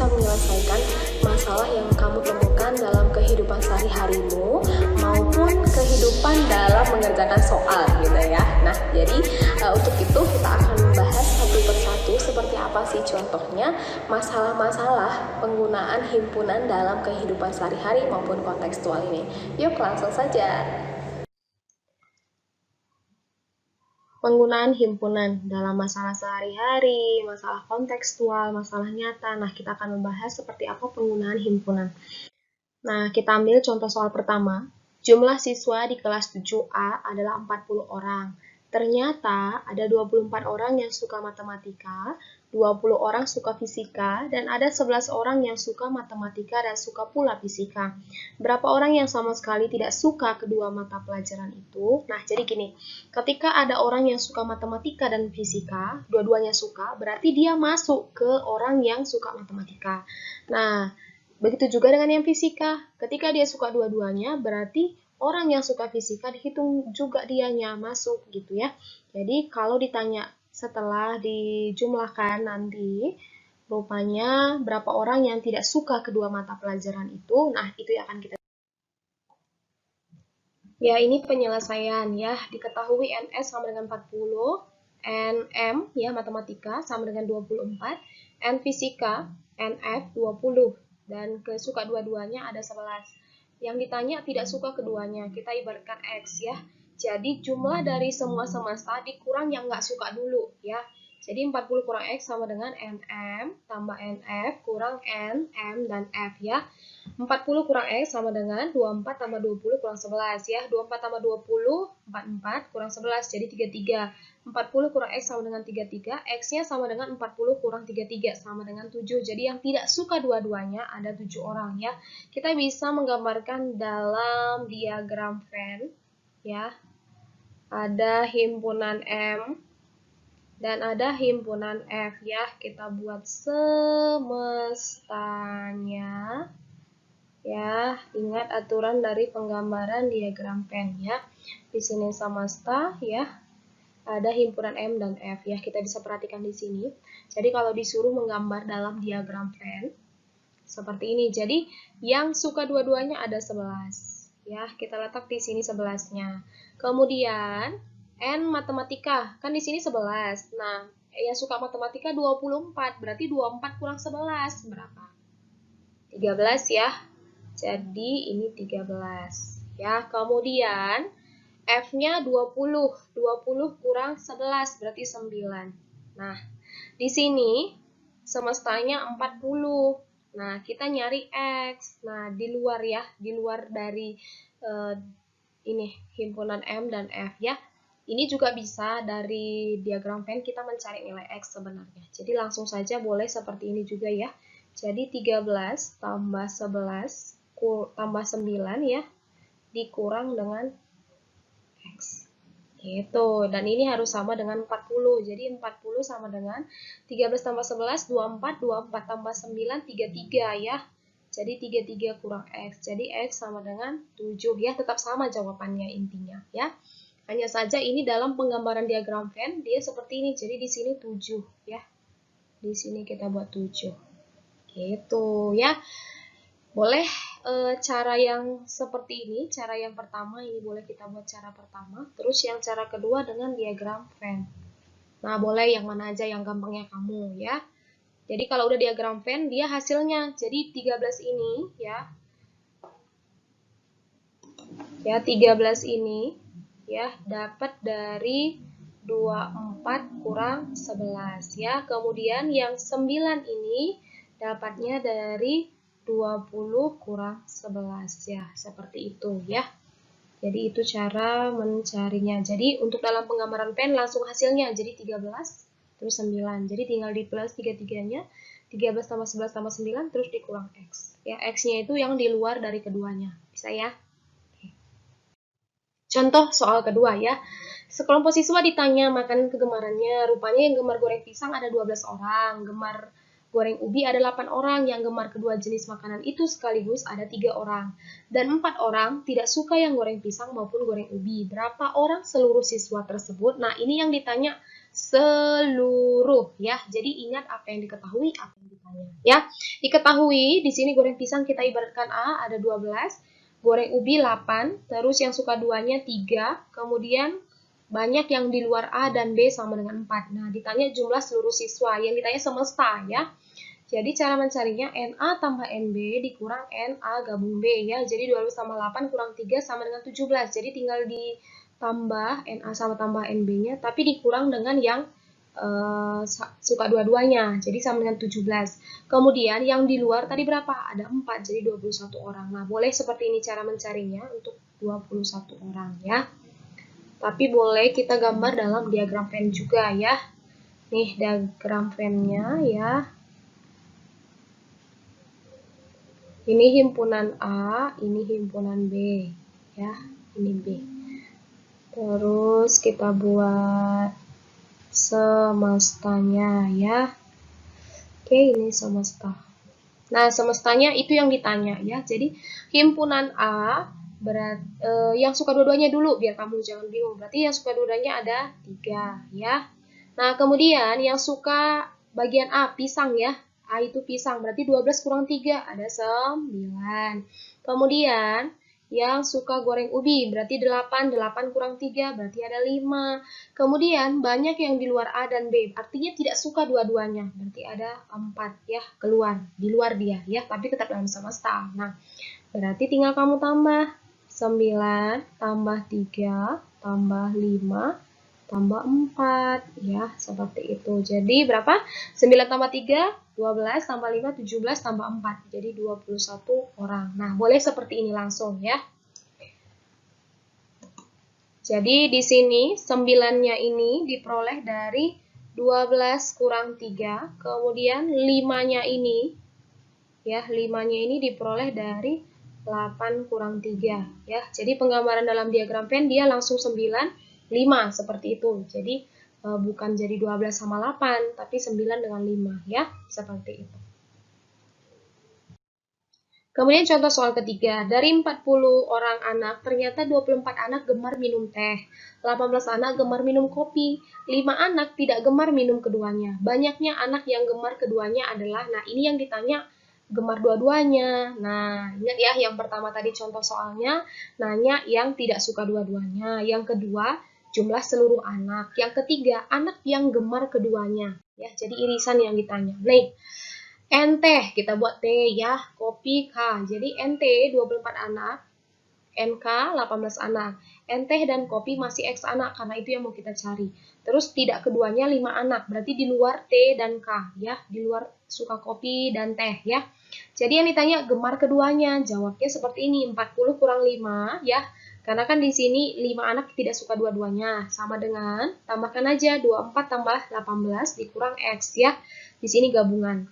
bisa menyelesaikan masalah yang kamu temukan dalam kehidupan sehari-harimu maupun kehidupan dalam mengerjakan soal gitu ya. Nah, jadi untuk itu kita akan membahas satu persatu seperti apa sih contohnya masalah-masalah penggunaan himpunan dalam kehidupan sehari-hari maupun kontekstual ini. Yuk langsung saja. Penggunaan himpunan dalam masalah sehari-hari, masalah kontekstual, masalah nyata. Nah, kita akan membahas seperti apa penggunaan himpunan. Nah, kita ambil contoh soal pertama. Jumlah siswa di kelas 7A adalah 40 orang. Ternyata ada 24 orang yang suka matematika, 20 orang suka fisika, dan ada 11 orang yang suka matematika dan suka pula fisika. Berapa orang yang sama sekali tidak suka kedua mata pelajaran itu? Nah, jadi gini, ketika ada orang yang suka matematika dan fisika, dua-duanya suka, berarti dia masuk ke orang yang suka matematika. Nah, begitu juga dengan yang fisika. Ketika dia suka dua-duanya, berarti orang yang suka fisika dihitung juga dianya masuk gitu ya. Jadi kalau ditanya setelah dijumlahkan nanti, rupanya berapa orang yang tidak suka kedua mata pelajaran itu, nah itu yang akan kita. Ya, ini penyelesaian ya. Diketahui NS sama dengan 40, NM ya matematika sama dengan 24, N fisika, NF 20. Dan kesuka dua-duanya ada 11. Yang ditanya tidak suka keduanya, kita ibaratkan X ya. Jadi jumlah dari semua semesta dikurang yang nggak suka dulu ya. Jadi 40 kurang X sama dengan NM tambah NF kurang N, M, dan F ya. 40 kurang X sama dengan 24 tambah 20 kurang 11 ya. 24 tambah 20, 44 kurang 11 jadi 33. 40 kurang X sama dengan 33, X-nya sama dengan 40 kurang 33 sama dengan 7. Jadi yang tidak suka dua-duanya ada 7 orang ya. Kita bisa menggambarkan dalam diagram Venn ya. Ada himpunan M dan ada himpunan F ya. Kita buat semestanya. Ya, ingat aturan dari penggambaran diagram Venn ya. Di sini semesta ya. Ada himpunan M dan F ya. Kita bisa perhatikan di sini. Jadi kalau disuruh menggambar dalam diagram Venn seperti ini. Jadi yang suka dua-duanya ada 11. Ya, kita letak di sini 11-nya. Kemudian N matematika, kan di sini 11. Nah, yang suka matematika 24, berarti 24 kurang 11 berapa? 13 ya. Jadi ini 13. Ya, kemudian F-nya 20. 20 kurang 11 berarti 9. Nah, di sini semestanya 40. Nah, kita nyari X. Nah, di luar ya, di luar dari ini himpunan M dan F ya. Ini juga bisa dari diagram Venn kita mencari nilai X sebenarnya. Jadi langsung saja boleh seperti ini juga ya. Jadi 13 tambah 11 tambah 9 ya, dikurang dengan X. Gitu. Dan ini harus sama dengan 40. Jadi 40 sama dengan 13 tambah 11, 24. 24 tambah 9, 33 ya. Jadi 33 kurang X. Jadi X sama dengan 7 ya. Tetap sama jawabannya intinya ya. Hanya saja ini dalam penggambaran diagram Venn, dia seperti ini. Jadi di sini 7 ya. Di sini kita buat 7. Gitu ya. Boleh cara yang seperti ini, cara yang pertama ini boleh kita buat cara pertama. Terus yang cara kedua dengan diagram Venn. Nah, boleh yang mana aja yang gampangnya kamu ya. Jadi kalau udah diagram Venn, dia hasilnya. Jadi 13 ini ya. Ya, 13 ini ya dapat dari 24 kurang 11 ya. Kemudian yang 9 ini dapatnya dari 20 kurang 11 ya, seperti itu ya. Jadi itu cara mencarinya. Jadi untuk dalam penggambaran Venn langsung hasilnya. Jadi 13 terus 9. Jadi tinggal di plus 3-3-nya. 13 tambah 11 tambah 9 terus dikurang X. Ya, X-nya itu yang di luar dari keduanya. Bisa ya? Oke. Contoh soal kedua ya. Sekelompok siswa ditanya makanan kegemarannya. Rupanya yang gemar goreng pisang ada 12 orang. Gemar goreng ubi ada 8 orang, yang gemar kedua jenis makanan itu sekaligus ada 3 orang. Dan 4 orang tidak suka yang goreng pisang maupun goreng ubi. Berapa orang seluruh siswa tersebut? Nah, ini yang ditanya seluruh ya. Jadi ingat apa yang diketahui, apa yang ditanya ya. Diketahui di sini goreng pisang kita ibaratkan A ada 12, goreng ubi 8, terus yang suka duanya 3, kemudian banyak yang di luar A dan B sama dengan 4. Nah, ditanya jumlah seluruh siswa, yang ditanya semesta ya. Jadi cara mencarinya NA tambah NB dikurang NA gabung B ya. Jadi 12 tambah 8 kurang 3 sama dengan 17. Jadi tinggal ditambah NA sama tambah NB-nya, tapi dikurang dengan yang suka dua-duanya. Jadi sama dengan 17. Kemudian yang di luar tadi berapa? Ada 4, jadi 21 orang. Nah, boleh seperti ini cara mencarinya untuk 21 orang ya. Tapi boleh kita gambar dalam diagram Venn juga ya. Nih diagram Venn-nya ya. Ini himpunan A, ini himpunan B ya. Ini B. Terus kita buat semestanya ya. Oke, ini semesta. Nah, semestanya itu yang ditanya ya. Jadi himpunan A yang suka dua-duanya dulu biar kamu jangan bingung. Berarti yang suka dua-duanya ada 3 ya. Nah, kemudian yang suka bagian A pisang ya. A itu pisang berarti 12 kurang 3 ada 9. Kemudian yang suka goreng ubi berarti 8 kurang 3 berarti ada 5. Kemudian banyak yang di luar A dan B artinya tidak suka dua-duanya berarti ada 4 ya keluar di luar dia ya tapi tetap dalam semesta. Nah, berarti tinggal kamu tambah 9 tambah 3 tambah 5 tambah 4 ya seperti itu. Jadi berapa? 9 tambah 3 12 tambah 5 17 tambah 4 jadi 21 orang. Nah, boleh seperti ini langsung ya. Jadi di sini 9-nya ini diperoleh dari 12 kurang 3, kemudian 5-nya ini ya, 5-nya ini diperoleh dari 8 kurang 3 ya. Jadi penggambaran dalam diagram Venn dia langsung 9 5 seperti itu. Jadi bukan jadi 12 sama 8 tapi 9 dengan 5 ya, seperti itu. Kemudian contoh soal ketiga, dari 40 orang anak, ternyata 24 anak gemar minum teh, 18 anak gemar minum kopi, 5 anak tidak gemar minum keduanya. Banyaknya anak yang gemar keduanya adalah, nah ini yang ditanya gemar dua-duanya. Nah, ingat ya yang pertama tadi contoh soalnya, nanya yang tidak suka dua-duanya. Yang kedua, jumlah seluruh anak. Yang ketiga, anak yang gemar keduanya. Ya, jadi irisan yang ditanya. Nih, N teh, kita buat T ya, kopi K. Jadi NT 24 anak, NK 18 anak. N teh dan kopi masih X anak, karena itu yang mau kita cari. Terus tidak keduanya 5 anak, berarti di luar T dan K ya, di luar suka kopi dan teh ya. Jadi yang ditanya gemar keduanya, jawabnya seperti ini, 40 kurang 5 ya. Karena kan di sini 5 anak tidak suka dua-duanya, sama dengan tambahkan aja 24 tambah 18 dikurang X ya. Di sini gabungan.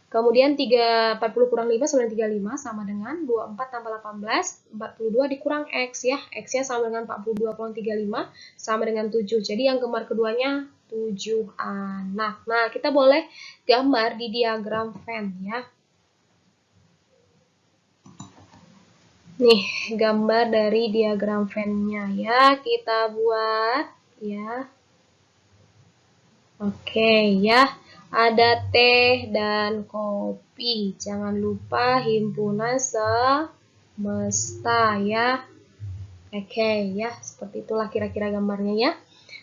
Kemudian 40 kurang 5 sama dengan 35 sama dengan 24 tambah 18, 42 dikurang X ya. X-nya sama dengan 42 kurang 35 sama dengan 7. Jadi yang gemar keduanya 7 anak. Nah, kita boleh gambar di diagram Venn ya. Nih, gambar dari diagram Venn-nya ya. Kita buat ya. Oke ya. Ada teh dan kopi. Jangan lupa himpunan semesta ya. Oke ya, seperti itulah kira-kira gambarnya ya.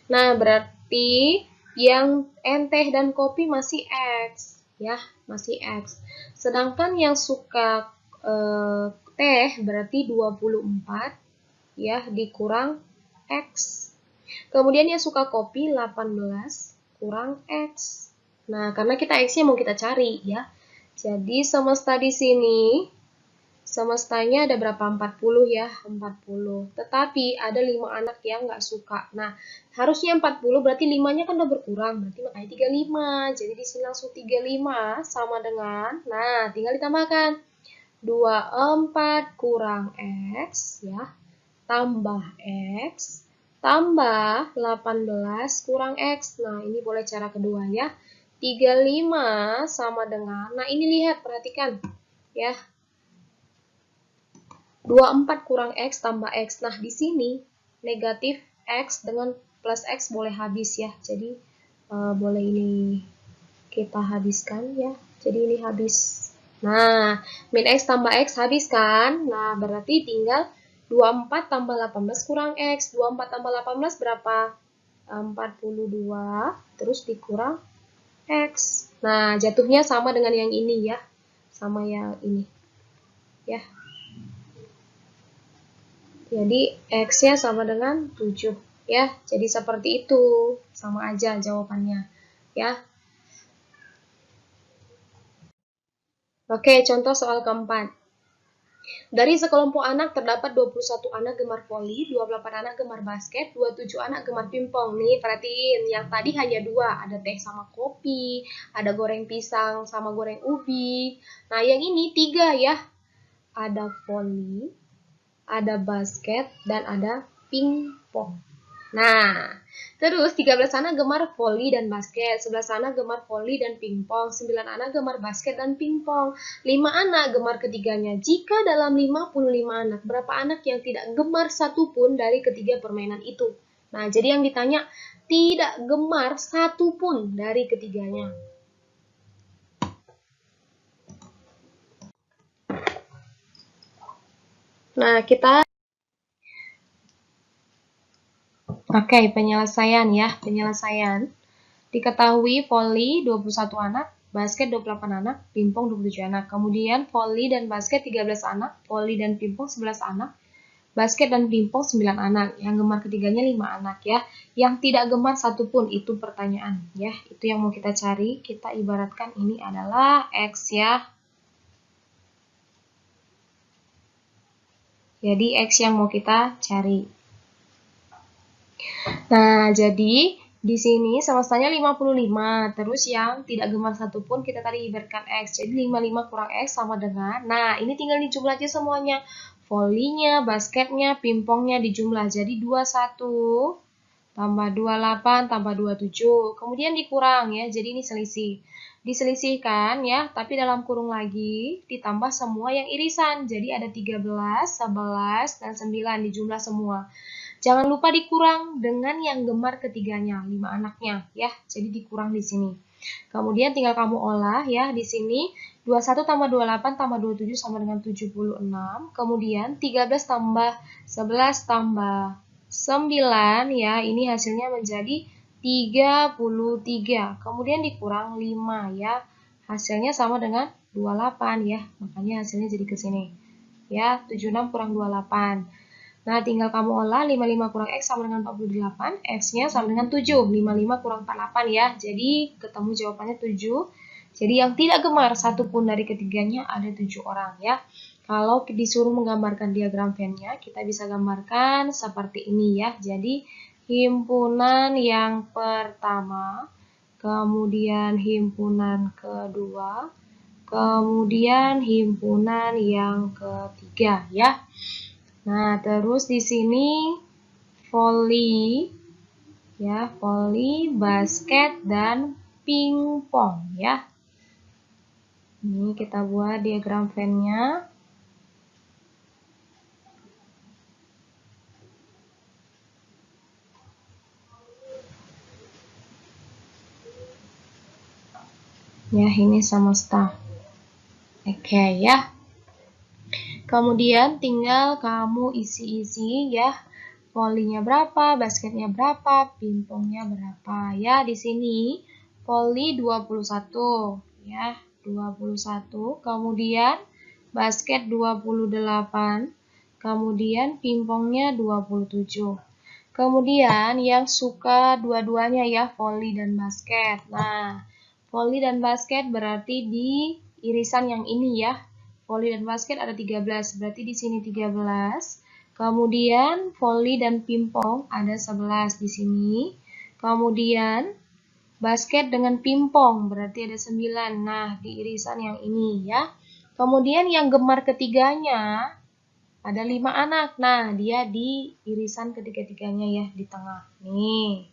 Nah, berarti yang teh dan kopi masih X ya, masih X. Sedangkan yang suka teh berarti 24 ya dikurang X. Kemudian yang suka kopi 18 kurang X. Nah, karena kita X-nya mau kita cari ya. Jadi semesta di sini, semestanya ada berapa? 40 ya, 40. Tetapi ada 5 anak yang nggak suka. Nah, harusnya 40 berarti 5-nya kan udah berkurang. Berarti makanya 35. Jadi di sini langsung 35 sama dengan, nah tinggal ditambahkan. 24 kurang X ya, tambah X, tambah 18 kurang X. Nah, ini boleh cara kedua ya. 35 sama dengan, nah ini lihat, perhatikan ya, 24 kurang X tambah X. Nah, di sini negatif X dengan plus X boleh habis ya. Jadi boleh ini kita habiskan ya. Jadi ini habis. Nah, min X tambah X habis kan? Nah, berarti tinggal 24 tambah 18 kurang X. 24 tambah 18 berapa? 42. Terus dikurang X. Nah, jatuhnya sama dengan yang ini ya. Sama yang ini. Ya. Jadi, X-nya sama dengan 7. Ya, jadi seperti itu. Sama aja jawabannya. Ya. Oke, contoh soal keempat. Dari sekelompok anak terdapat 21 anak gemar voli, 28 anak gemar basket, 27 anak gemar pingpong. Nih, perhatiin, yang tadi hanya 2, ada teh sama kopi, ada goreng pisang sama goreng ubi. Nah, yang ini 3 ya. Ada voli, ada basket, dan ada pingpong. Nah, terus 13 anak gemar voli dan basket, 11 anak gemar voli dan pingpong, 9 anak gemar basket dan pingpong, 5 anak gemar ketiganya. Jika dalam 55 anak, berapa anak yang tidak gemar satupun dari ketiga permainan itu? Nah, jadi yang ditanya, tidak gemar satupun dari ketiganya. Nah, kita pakai penyelesaian ya, penyelesaian. Diketahui voli 21 anak, basket 28 anak, pingpong 27 anak. Kemudian voli dan basket 13 anak, voli dan pingpong 11 anak, basket dan pingpong 9 anak. Yang gemar ketiganya 5 anak ya. Yang tidak gemar satupun, itu pertanyaan ya. Itu yang mau kita cari. Kita ibaratkan ini adalah X ya. Jadi X yang mau kita cari. Nah, jadi di sini semestanya 55, terus yang tidak gemar satupun kita tadi ibaratkan X. Jadi 55 kurang X sama dengan, nah ini tinggal dijumlah aja semuanya. Volinya, basketnya, pingpongnya dijumlah. Jadi 21 tambah 28 tambah 27. Kemudian dikurang ya, jadi ini selisih. Diselisihkan ya, tapi dalam kurung lagi ditambah semua yang irisan. Jadi ada 13, 11, dan 9 dijumlah semua. Jangan lupa dikurang dengan yang gemar ketiganya, 5 anaknya ya. Jadi dikurang di sini. Kemudian tinggal kamu olah ya di sini 21 tambah 28 tambah 27 sama dengan 76. Kemudian 13 tambah 11 tambah 9 ya, ini hasilnya menjadi 33. Kemudian dikurang 5 ya. Hasilnya sama dengan 28 ya. Makanya hasilnya jadi ke sini. Ya, 76 kurang 28. Nah, tinggal kamu olah 55 kurang X sama dengan 48, X-nya sama dengan 7. 55 kurang 48 ya. Jadi, ketemu jawabannya 7. Jadi, yang tidak gemar satupun dari ketiganya ada 7 orang ya. Kalau disuruh menggambarkan diagram Venn-nya, kita bisa gambarkan seperti ini ya. Jadi, himpunan yang pertama, kemudian himpunan kedua, kemudian himpunan yang ketiga ya. Nah, terus di sini voli ya, voli, basket dan pingpong ya. Ini kita buat diagram Venn-nya. Ya, ini semesta. Oke ya. Kemudian tinggal kamu isi-isi ya. Volinya berapa, basketnya berapa, pingpongnya berapa. Ya, di sini voli 21 ya, 21. Kemudian basket 28. Kemudian pingpongnya 27. Kemudian yang suka dua-duanya ya, voli dan basket. Nah, voli dan basket berarti di irisan yang ini ya. Voli dan basket ada 13, berarti di sini 13. Kemudian voli dan pingpong ada 11 di sini. Kemudian basket dengan pingpong berarti ada 9. Nah, di irisan yang ini ya. Kemudian yang gemar ketiganya ada 5 anak. Nah, dia di irisan ketiga-tiganya ya, di tengah. Nih.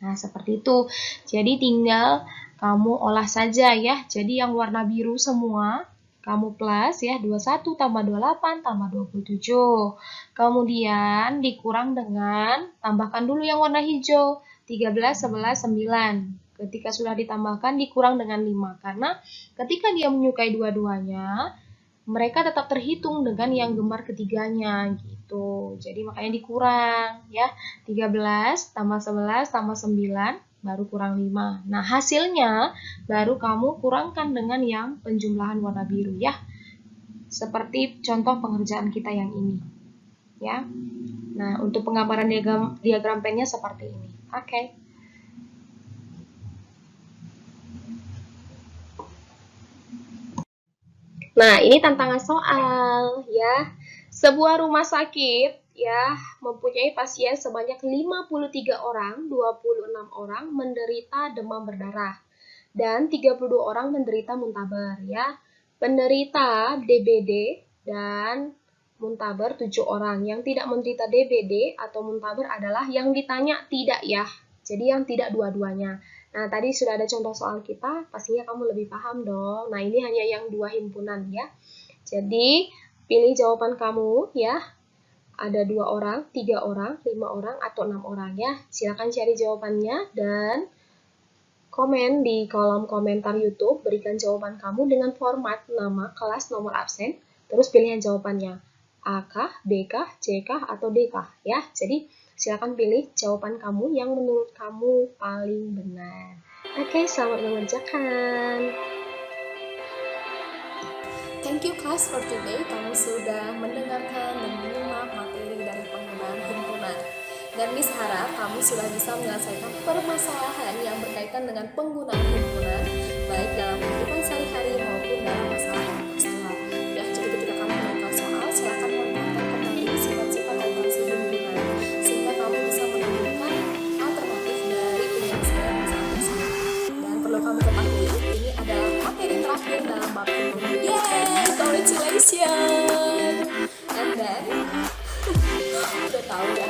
Nah, seperti itu. Jadi tinggal kamu olah saja ya. Jadi yang warna biru semua kamu plus ya, 21 tambah 28 tambah 27. Kemudian dikurang dengan, tambahkan dulu yang warna hijau. 13, 11, 9. Ketika sudah ditambahkan dikurang dengan 5. Karena ketika dia menyukai dua-duanya, mereka tetap terhitung dengan yang gemar ketiganya gitu. Jadi makanya dikurang ya. 13 tambah 11 tambah 9 baru kurang 5. Nah, hasilnya baru kamu kurangkan dengan yang penjumlahan warna biru ya. Seperti contoh pengerjaan kita yang ini. Ya. Nah, untuk penggambaran diagram pennya seperti ini. Oke. Nah, ini tantangan soal ya. Sebuah rumah sakit ya mempunyai pasien sebanyak 53 orang, 26 orang menderita demam berdarah dan 32 orang menderita muntaber ya. Penderita DBD dan muntaber 7 orang. Yang tidak menderita DBD atau muntaber adalah yang ditanya tidak ya. Jadi yang tidak dua-duanya. Nah, tadi sudah ada contoh soal kita, pastinya kamu lebih paham dong. Nah, ini hanya yang 2 himpunan ya. Jadi, pilih jawaban kamu ya. Ada 2 orang, 3 orang, 5 orang, atau 6 orang ya. Silakan cari jawabannya dan komen di kolom komentar YouTube. Berikan jawaban kamu dengan format nama, kelas, nomor absen. Terus pilihan jawabannya. A kah, B kah, C kah, atau D kah ya. Jadi, silakan pilih jawaban kamu yang menurut kamu paling benar. Oke, selamat mengerjakan. Thank you class for today. Kamu sudah mendengarkan dan menyimak materi dari penggunaan himpunan. Dan Miss harap kamu sudah bisa menyelesaikan permasalahan yang berkaitan dengan penggunaan himpunan, baik dalam kehidupan sehari-hari maupun dalam masalah tekstual. Ya, jadi ketika kamu melakukan soal, silakan mengingatkan kembali sifat-sifat operasi himpunan, sehingga kamu bisa menemukan alternatif dari penyelesaian masalah tersebut. Dan perlu kamu ketahui, ini adalah materi terakhir dalam bab himpunan. Yay! Congratulations! And then, udah tahu ya